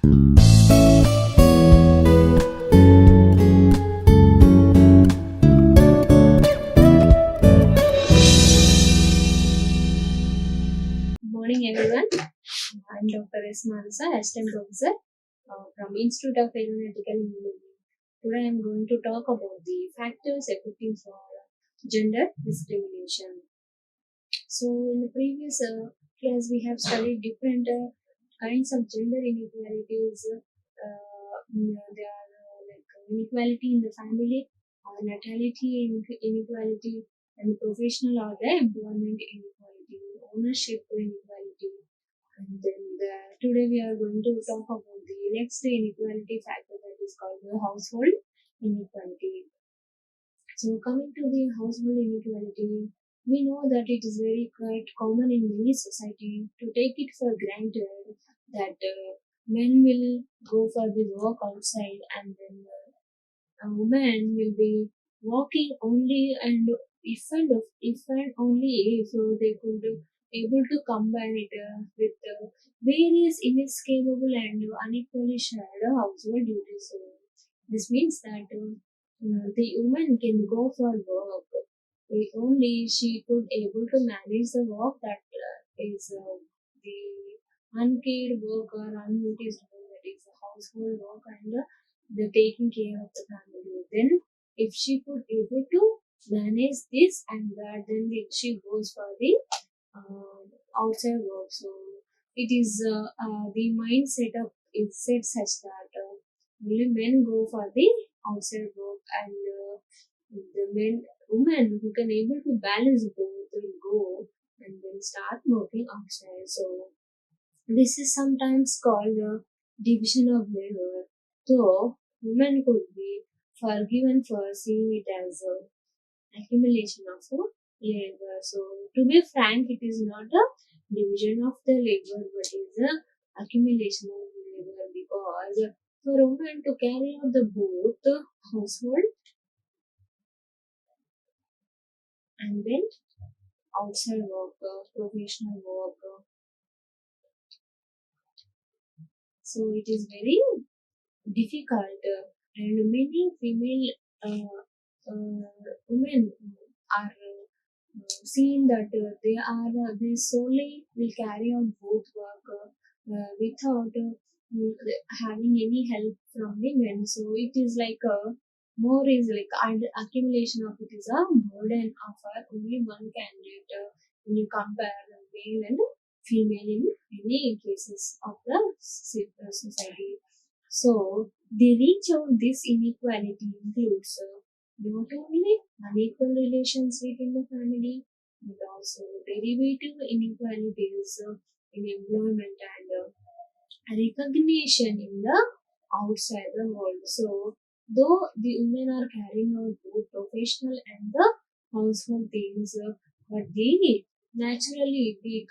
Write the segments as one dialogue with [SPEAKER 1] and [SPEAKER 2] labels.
[SPEAKER 1] Morning everyone. I'm Dr. S. Manasa, Assistant Professor from Institute of Aeronautical Engineering. Today I'm going to talk about the factors affecting for gender discrimination. So in the previous class we have studied different kinds of gender inequalities. There are like inequality in the family, natality inequality, and professional or the employment inequality, ownership inequality. And then today we are going to talk about the next inequality factor, that is called the household inequality. So coming to the household inequality, we know that it is very quite common in many society to take it for granted that men will go for the work outside, and then a woman will be working only, and if and only if they could able to combine it with various inescapable and unequally shared household duties. So this means that the woman can go for work if only she could able to manage the work that is the uncared work or unnoticed work, that is the household work, and the taking care of the family. Then if she could able to manage this and that, then she goes for the outside work. So it is the mindset of is set such that only men go for the outside work, and the women who can able to balance both will go and then start working outside. So this is sometimes called a division of labor, though women could be forgiven for seeing it as a accumulation of labor. So to be frank, it is not a division of the labor, but is a accumulation of labor, because for a woman to carry out the both household and then outside work, professional work, so it is very difficult, and many female women are seeing that they solely will carry out both work without having any help from the men. So it is like a more is like accumulation of it is a burden of only one candidate when you compare male and female in many cases of the society. So the reach of this inequality includes not only unequal relations within the family, but also derivative inequalities in employment and recognition in the outside the world. So though the women are carrying out both professional and the household things, but the naturally the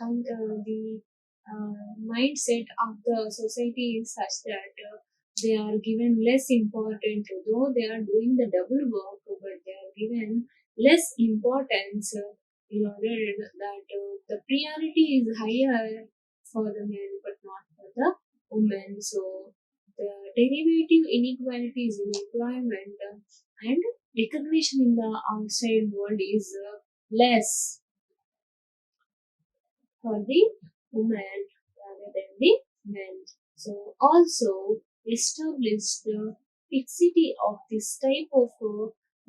[SPEAKER 1] mindset of the society is such that they are given less important, though they are doing the double work, but they are given less importance in order that the priority is higher for the men but not for the women. So the derivative inequalities in employment and recognition in the outside world is less for the women rather than the men. So also established the fixity of this type of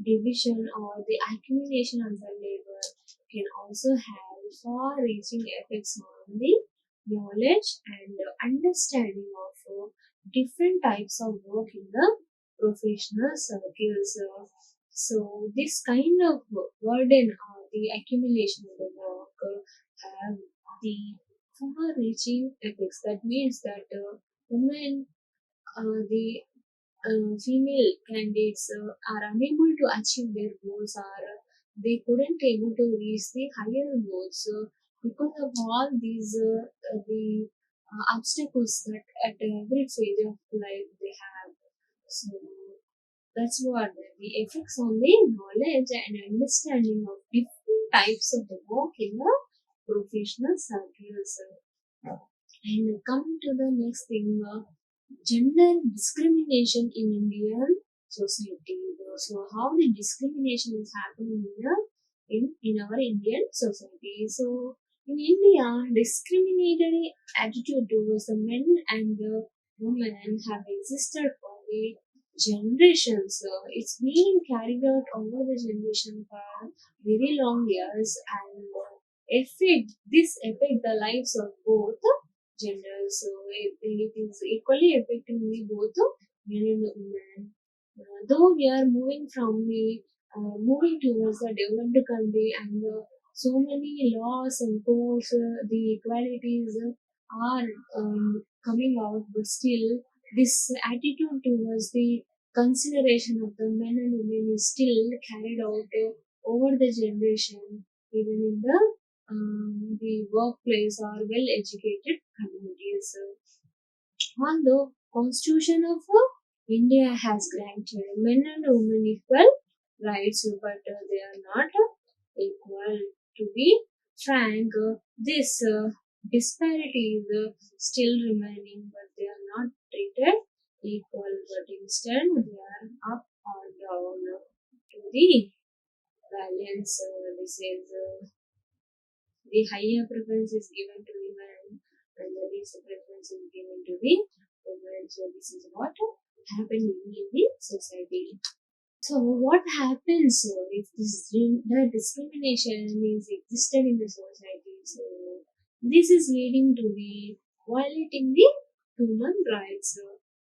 [SPEAKER 1] division or the accumulation under labor can also have far-reaching effects on the knowledge and understanding of different types of work in the professional circles. So this kind of burden or the accumulation of the work have the far-reaching effects. That means that women, the female candidates are unable to achieve their goals, or they couldn't able to reach the higher goals because of all these the obstacles that at every stage of life they have. So that's what the effects on the knowledge and understanding of different types of the work in the professional circles. And coming to the next thing, gender discrimination in Indian society. So how the discrimination is happening in our Indian society. So in India, discriminatory attitude towards the men and the women have existed for the generations. It's been carried out over the generation for very long years and affect the lives of both genders. So it is equally affecting the both men and women. Though we are moving towards a developed country and so many laws and codes, the equalities are coming out, but still this attitude towards the consideration of the men and women is still carried out over the generation, even in the workplace or well-educated communities. Although Constitution of India has granted men and women equal rights, but they are not equal. To be frank, this disparity is still remaining, but they are not treated equal, but instead they are up or down to the balance. This is the higher preference is given to the man and the least preference is given to the woman. So this is what happening in the society. So what happens if the discrimination is existed in the society? So this is leading to the violating the human rights.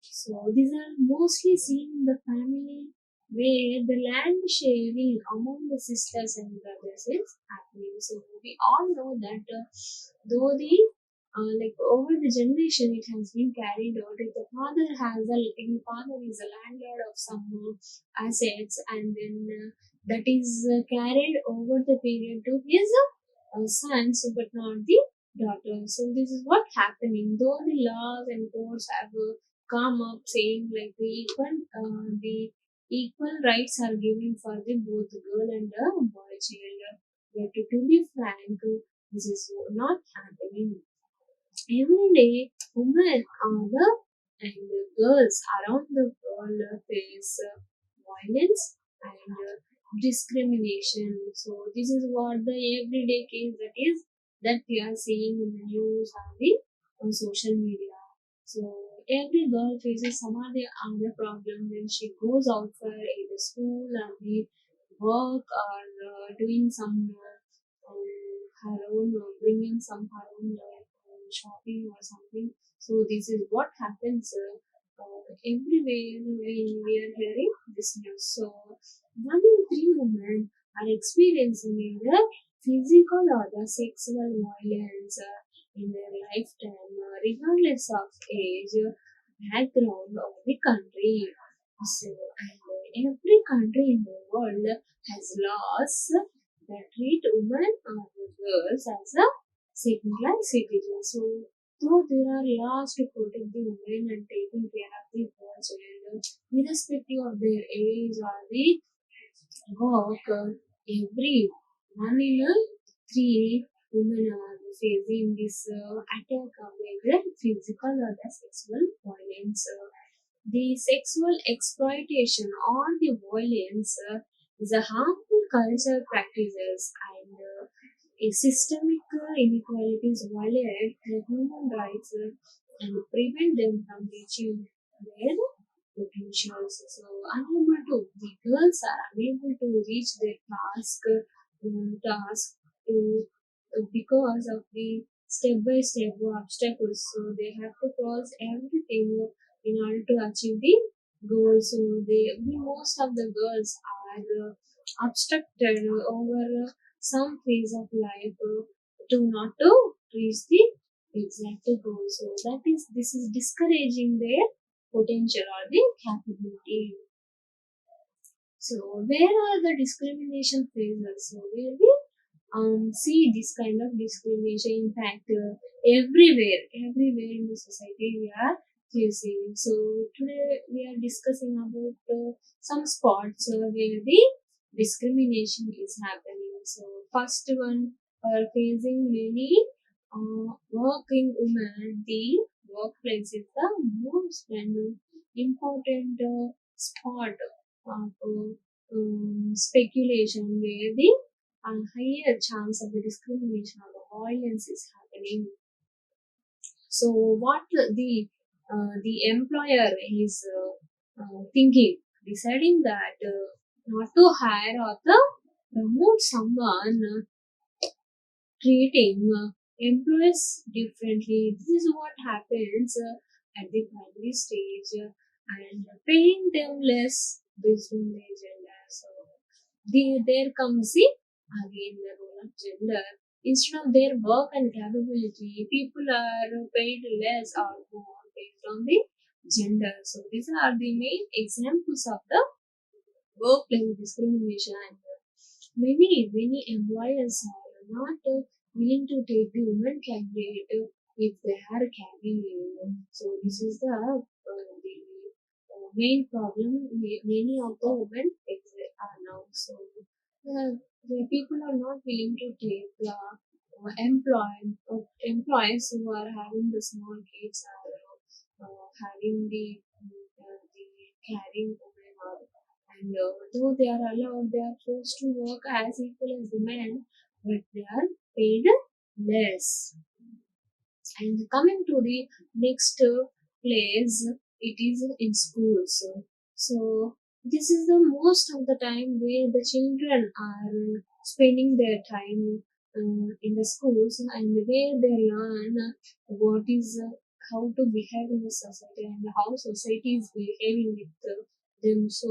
[SPEAKER 1] So these are mostly seen in the family where the land sharing among the sisters and brothers is happening. So we all know that though the like over the generation it has been carried out. If the father is a landlord of some assets, and then that is carried over the period to his sons, but not the daughters. So this is what happening. Though the laws and codes have come up saying like the equal rights are given for the both girl and boy child, but to be frank, this is not happening. Every day, women are and girls around the world face violence and discrimination. So this is what the everyday case that we are seeing in the news and the on social media. So every girl faces some other problem when she goes out for either school or the work or doing some her own bringing some her own shopping or something. So this is what happens everywhere we are hearing this news. So one in three women are experiencing either physical or the sexual violence in their lifetime, regardless of age, background, or the country. So, and every country in the world has laws that treat women or girls as a second-class citizens. So, though there are laws to protect the women and taking care of the girls, irrespective of their age or the work, every one in three women are facing this attack of either physical or the sexual violence. The sexual exploitation or the violence is a harmful cultural practices and a systemic inequalities violate the human rights and prevent them from reaching their potentials. So unable to the girls are unable to reach their task to because of the step by step obstacles. So they have to cross everything in order to achieve the goal. So the most of the girls are obstructed over some phase of life to not to reach the exact goal. So this is discouraging their potential or the capability. So where are the discrimination phases? So where we see this kind of discrimination. In fact, everywhere in the society we are facing. So today we are discussing about some spots where the discrimination is happening. So first one are facing many working women the workplace is the most and important spot of speculation where the higher chance of the discrimination or the violence is happening. So what the employer is thinking, deciding that not to hire or to promote someone, treating employees differently. This is what happens at the primary stage, and paying them less based on their gender. So there comes the again the role of gender. Instead of their work and capability, people are paid less or more based on the gender. So these are the main examples of the workplace discrimination. And many employers are not willing to take the women candidate if they are carrying. So this is the main problem many of the women are now. So the people are not willing to take the employees who are having the small kids or having the carrying women, or and though they are allowed, they are forced to work as equal as the men, but they are paid less. And coming to the next place, it is in schools. So this is the most of the time where the children are spending their time in the schools, and where they learn what is how to behave in the society and how society is behaving with them. So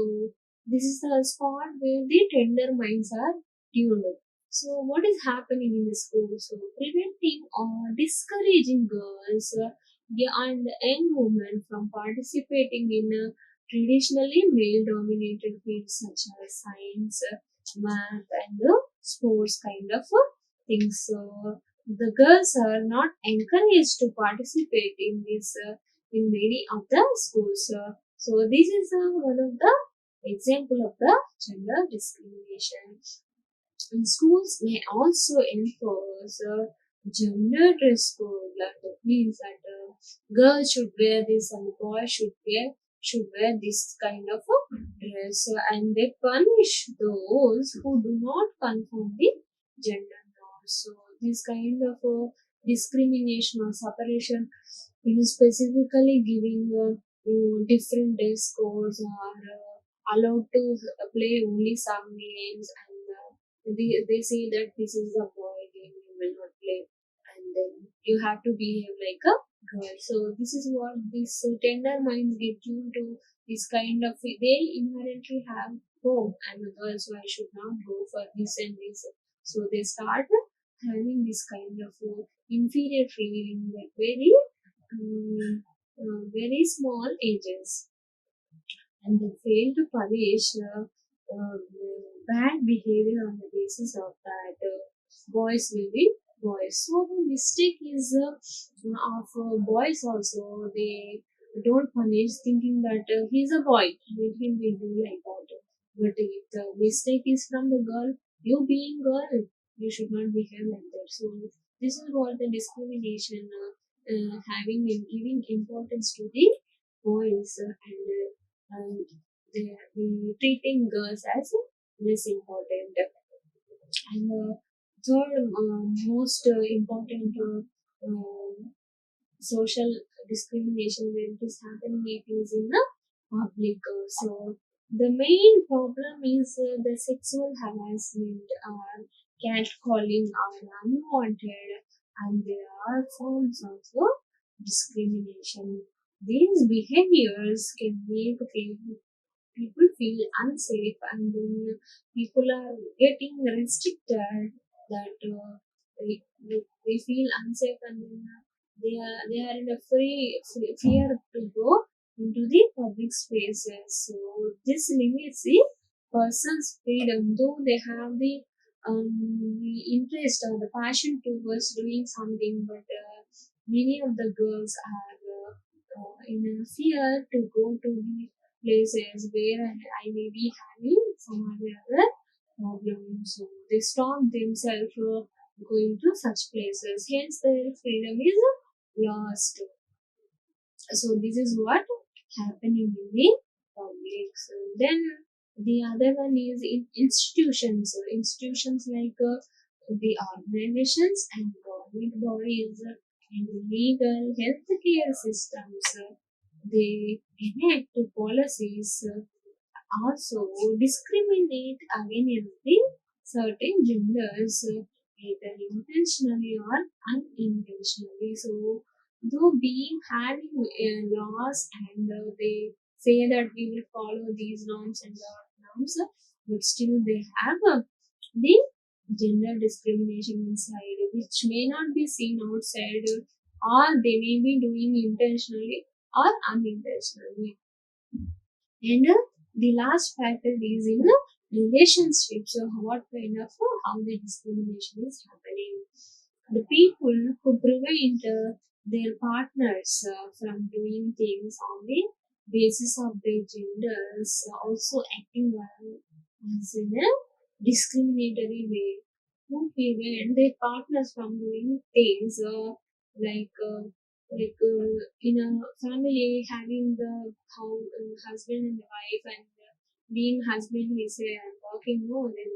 [SPEAKER 1] this is the spot where the tender minds are tuned. So, what is happening in the school? So, preventing or discouraging girls and young women from participating in traditionally male-dominated fields such as science, math, and sports kind of things. So, the girls are not encouraged to participate in this in many of the schools. So, this is one of the example of the gender discrimination. And schools may also enforce gender dress code, like that means that girls should wear this and boys should wear this kind of a dress, and they punish those who do not conform the gender norms. So this kind of discrimination or separation, specifically giving different dress codes, are allowed to play only some games, and they say that this is a boy game, you will not play, and then you have to behave like a girl. So this is what these tender minds get you to this kind of, they inherently have, oh, I'm a girl, so I should not go for this and this. So they start having this kind of inferior feeling at very small ages, and they fail to punish uh, bad behavior on the basis of that boys will be boys. So the mistake is of boys also. They don't punish thinking that he's a boy, let him will do like that. But if the mistake is from the girl, you being girl, you should not behave like that. So this is what the discrimination, having and giving importance to the boys, and they treating girls as less important. And third most important social discrimination when it is happening, it is in the public. So the main problem is the sexual harassment or catcalling are unwanted, and there are forms of discrimination. These behaviors can make people feel unsafe, and then people are getting restricted, that they feel unsafe, and then they are in a fear to go into the public spaces. So this limits the person's freedom, though they have the interest or the passion towards doing something, but many of the girls are in a fear to go to the places where I may be having some other problem. So they stop themselves going to such places. Hence, their freedom is lost. So this is what happening in the public. So then the other one is in institutions. So institutions like the organizations and government bodies and legal healthcare systems. They enact policies also discriminate against the certain genders, either intentionally or unintentionally. So, though being having laws and they say that we will follow these norms and norms, but still they have the gender discrimination inside, which may not be seen outside, or they may be doing intentionally or unintentionally. And the last factor is in the relationships. So what kind of how the discrimination is happening. The people who prevent their partners from doing things on the basis of their genders also acting as in a discriminatory way. Who prevent their partners from doing things in a family having the husband and the wife, and being husband he say I'm working more, then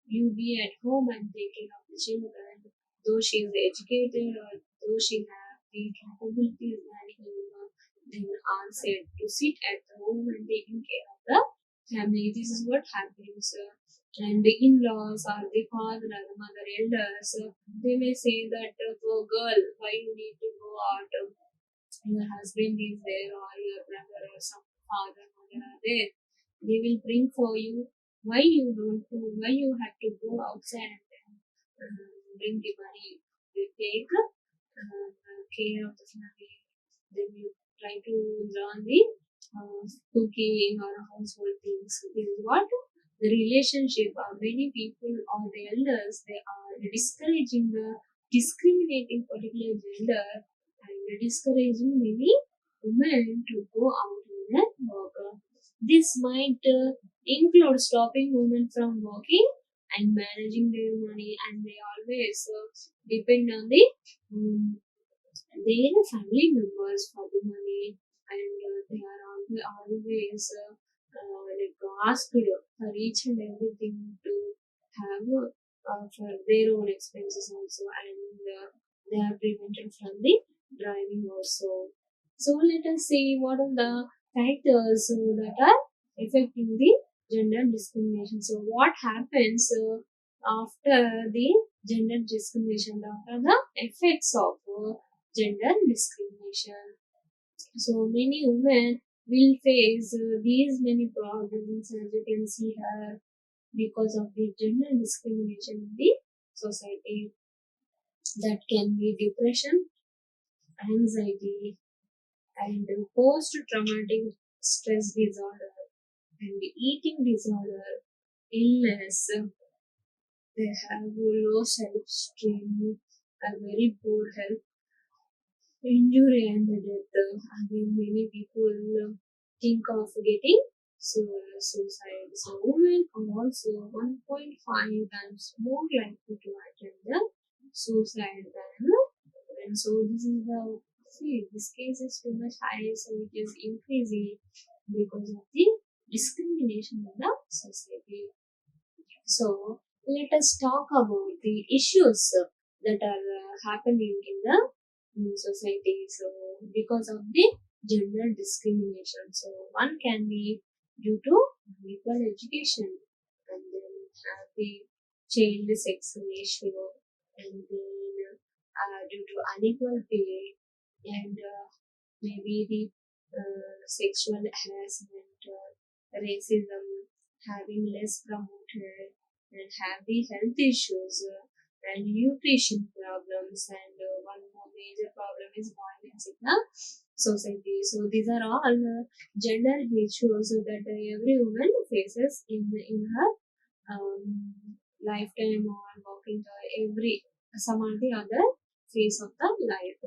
[SPEAKER 1] you be at home and take care of the children, though she is educated or though she have the capabilities that he then are said to sit at the home and taking care of the family. This is what happens. And the in-laws or the father or the mother elders, they may say that oh girl, why you need to go out? Your husband is there or your brother or some father mother are there, they will bring for you. Why you don't do, why you have to go outside and then bring the money, you take care of the family, then you try to learn the cooking or household things. This is what the relationship or many people or the elders, they are discouraging the discriminating particular gender and discouraging many women to go out and work. This might include stopping women from working and managing their money, and they always depend on the um, their family members for the money, and they are always like asked for each and everything to have for their own expenses also, and they are prevented from the driving also. So let us see what are the factors that are affecting the gender discrimination. So what happens after the gender discrimination, after the effects of gender discrimination? So many women will face these many problems, as you can see here, because of the gender discrimination in the society. That can be depression, anxiety, and post-traumatic stress disorder, and eating disorder, illness. They have low self-esteem, a very poor health, injury, and the death. Many people think of getting suicide. So women are also 1.5 times more likely to attempt the suicide than men. So this is the see, this case is too much high, so it is increasing because of the discrimination in the society. So let us talk about the issues that are happening in the society. So because of the gender discrimination, so one can be due to unequal education, and then have the child sex ratio, and then due to unequal pay, and maybe the sexual harassment, racism, having less promoted, and have the health issues and nutrition problems, and one more major problem is violence in the society. So these are all gender issues that every woman faces in her lifetime or working every some or the other phase of the life.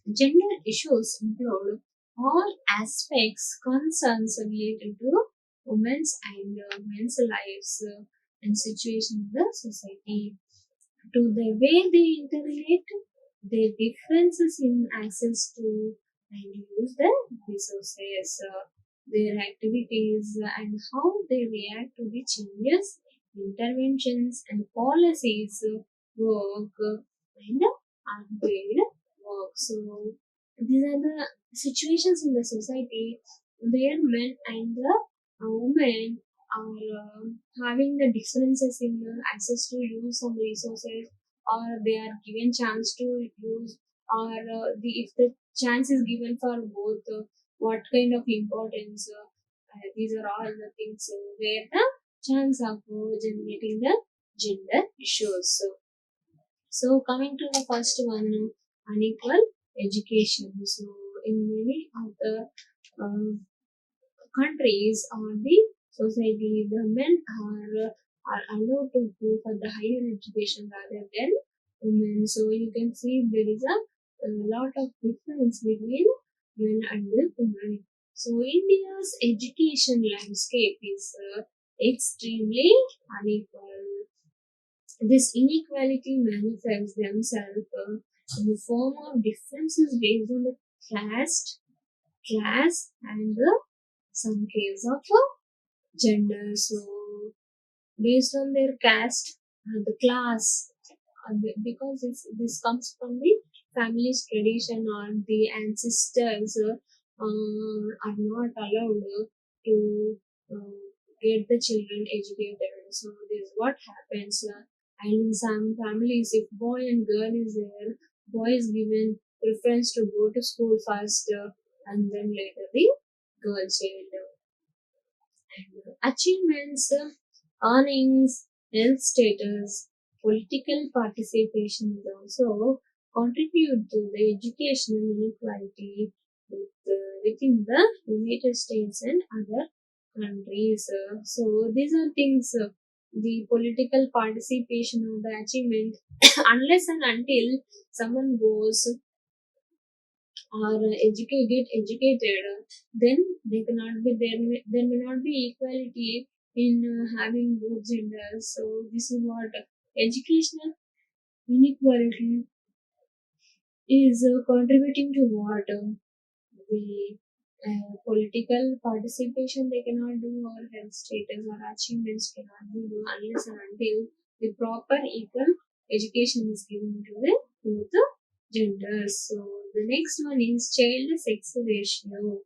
[SPEAKER 1] Gender issues include all aspects concerns related to women's and men's lives and situation in the society, to the way they interrelate, their differences in access to and use the resources, their activities, and how they react to the changes, interventions, and policies, work, and unpaid work. So these are the situations in the society where men and the women are having the differences in the access to use some resources, or they are given chance to use, or if the chance is given for both, what kind of importance, these are all the things where the chance of generating the gender issues. So coming to the first one, unequal education. So in many of the um, countries or the society, the men are allowed to go for the higher education rather than women. So you can see there is a lot of difference between men and the women. So India's education landscape is extremely unequal. This inequality manifests themselves in the form of differences based on the class, and some case of gender. So based on their caste, the class, because this comes from the family's tradition, or the ancestors are not allowed to uh, get the children educated. So this is what happens. And in some families, if boy and girl is there, boy is given preference to go to school first, and then later the girl child. Achievements, earnings, health status, political participation is also contribute to the educational inequality within the United States and other countries. So these are things, the political participation or the achievement, unless and until someone goes or get educated, then they cannot be there may not be equality in having both genders. So this is what educational inequality is contributing to what, the political participation they cannot do, or health status or achievements cannot be do unless and until the proper equal education is given to the both the genders. So the next one is child sex ratio.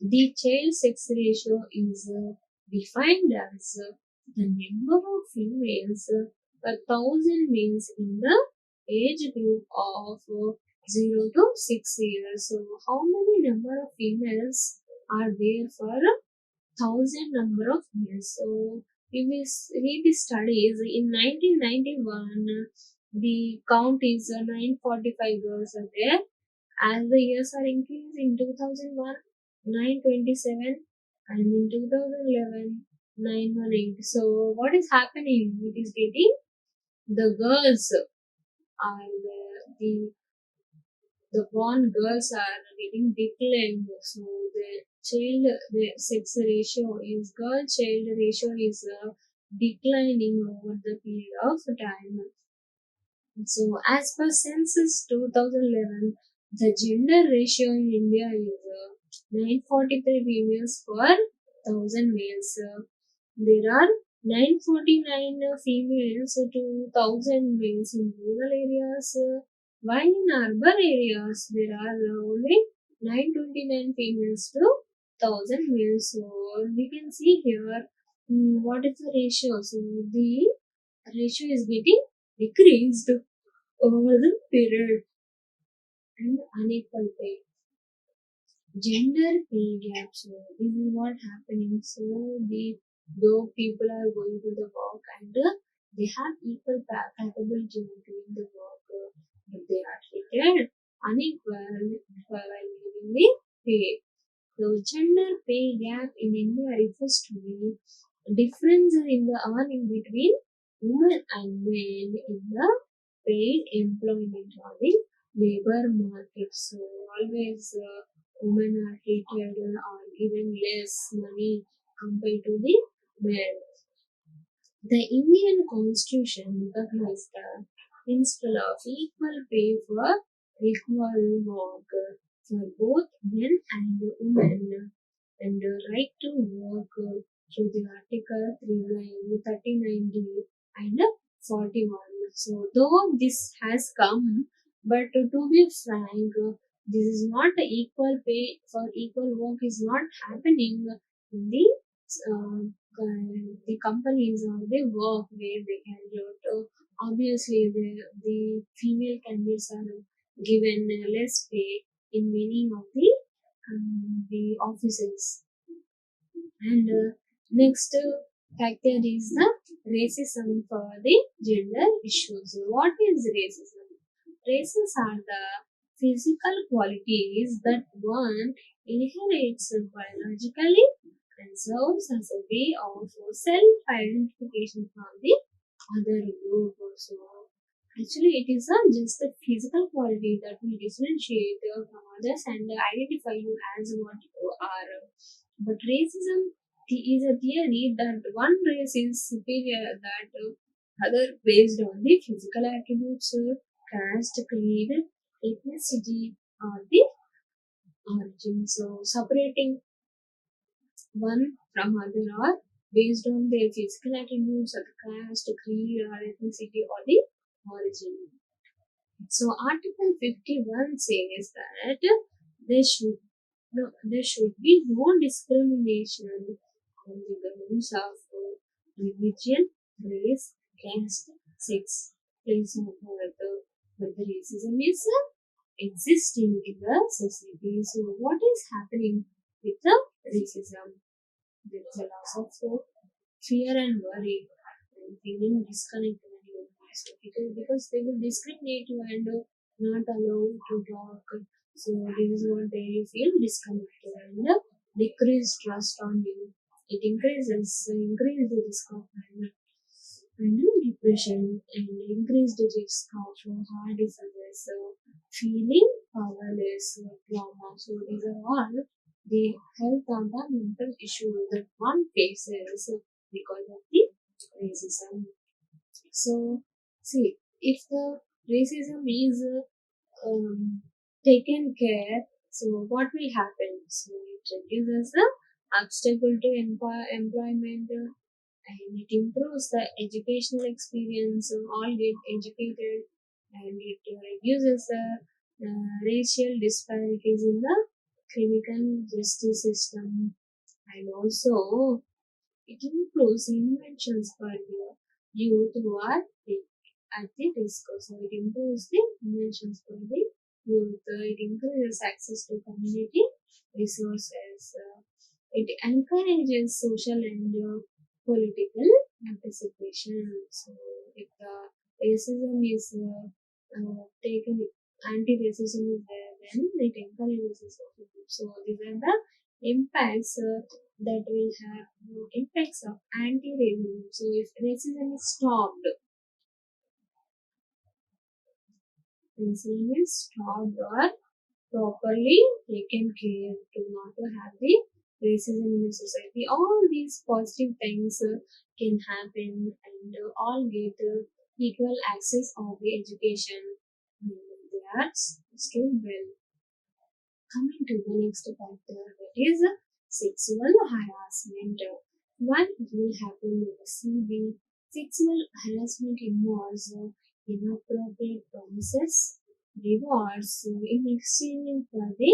[SPEAKER 1] The child sex ratio is defined as the number of females per thousand males in the age group of 0 to 6 years. So, how many number of females are there for a thousand number of males? So, if we read the studies in 1991, the count is 945 girls are there. As the years are increased, in 2001, 927, and in 2011, 918. So, what is happening? It is getting the girls are the born girls are getting declined. So, the sex ratio is girl child ratio is declining over the period of time. So, as per Census 2011, the gender ratio in India is 943 females per 1000 males. There are 949 females to 1000 males in rural areas, while in urban areas there are only 929 females to 1000 males. So, we can see here, what is the ratio. So, the ratio is getting decreased over the period. And unequal pay, gender pay gap. So this is what happening. So the though people are going to the work, and they have equal capability of doing the work, but they are treated unequal while giving the pay. So gender pay gap in India refers to the difference in the earning between women and men in the paid employment or the labor market. So always women are treated or given less money compared to the men. The Indian Constitution recognizes the principle of equal pay for equal work. for both men and women, and right to work through the Article 39D and 41. So, though this has come, but to be frank, this is not the equal pay for equal work is not happening in the companies or the work where they can do it. Obviously, the female candidates are given less pay in many of the offices. And next factor is the racism for the gender issues. What is racism? Races are the physical qualities that one inherits biologically and serves as a way of self-identification from the other group. So actually, it is just a physical quality that will differentiate from others and identify you as what you are. But racism is a theory that one race is superior that other based on the physical attributes, caste, creed, ethnicity, or the origin. So separating one from other are based on their physical attributes, or caste, creed, or ethnicity, or the origin. So Article 51 says that there should there should be no discrimination on the grounds of religion, race, caste, sex, place of birth. But the racism is existing in the society. So what is happening with the racism? There is a loss of hope, fear and worry, and feeling disconnected and lonely. So because they will discriminate you and not allow to talk. So this is what they feel disconnected and decreased trust on you. It increase the risk of and depression and increased risk of heart diseases, feeling powerless, trauma. So these are all the health and the mental issues that one faces because of the racism. So, see, if the racism is taken care, so what will happen? So it reduces the obstacle to employment, and it improves the educational experience. So all get educated, and it reduces the racial disparities in the criminal justice system, and also it improves inventions for the youth who are at the risk. So it improves the inventions for the youth. It increases access to community resources. It encourages social and political participation. So if the racism is taken, anti-racism is there, then it encourages the social group. So these are the impacts that will have impacts of anti-racism. So if racism is stopped, racism is stopped or properly taken care to not to have the racism in the society. All these positive things can happen and all get equal access of the education. That's still well. Coming to the next factor, that is sexual harassment. Why it will happen with the CV? Sexual harassment involves inappropriate promises, rewards in exchange for the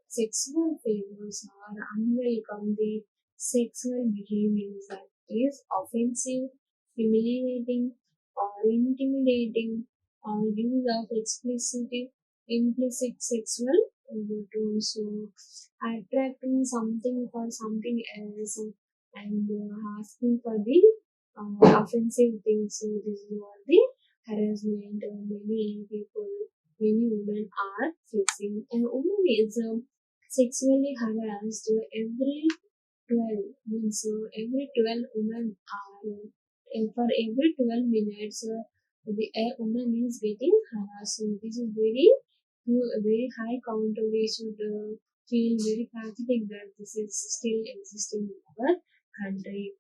[SPEAKER 1] sexual favors or unwelcome the sexual behaviors that is offensive, humiliating, or intimidating, or use of implicit sexual overtones. So attracting something for something else and asking for the offensive things. So this is what the harassment many people, many women are facing. A woman is sexually harassed every 12 means every 12 women are for every 12 minutes a woman is getting harassed. So this is a very high count. We should feel very pathetic that this is still existing in our country.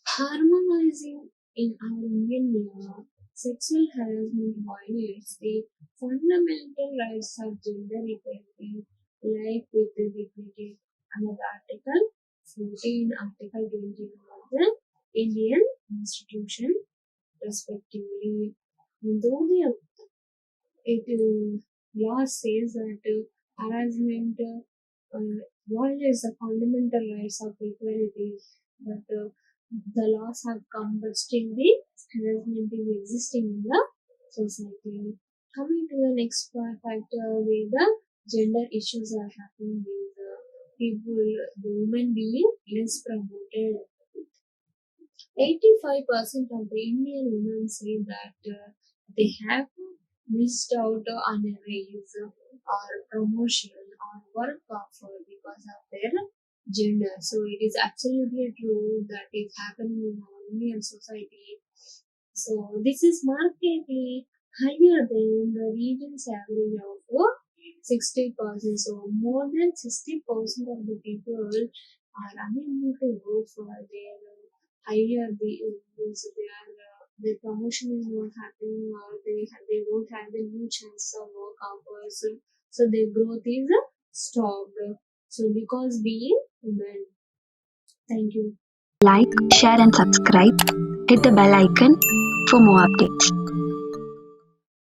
[SPEAKER 1] Harmonizing in our Indian law. Sexual harassment violates the fundamental rights of gender equality, life with dignity. Another article, 14, Article 21 of the Indian Constitution, respectively. Though the it law says that harassment violates the fundamental rights of equality, but the laws have come, but still the harassment is existing in the society. Coming to the next factor where the gender issues are happening with people, the women being less promoted. 85% of the Indian women say that they have missed out on a raise or promotion or work offer because of their gender. So it is absolutely true that is happening in our Indian society. So this is markedly higher than the region's average of 60%. So more than 60% of the people are unable to go for their higher so they are their promotion is not happening or they don't have the new chance of work offers. So their growth is stopped. So because being women. Thank you.
[SPEAKER 2] Like, share, and subscribe. Hit the bell icon for more updates.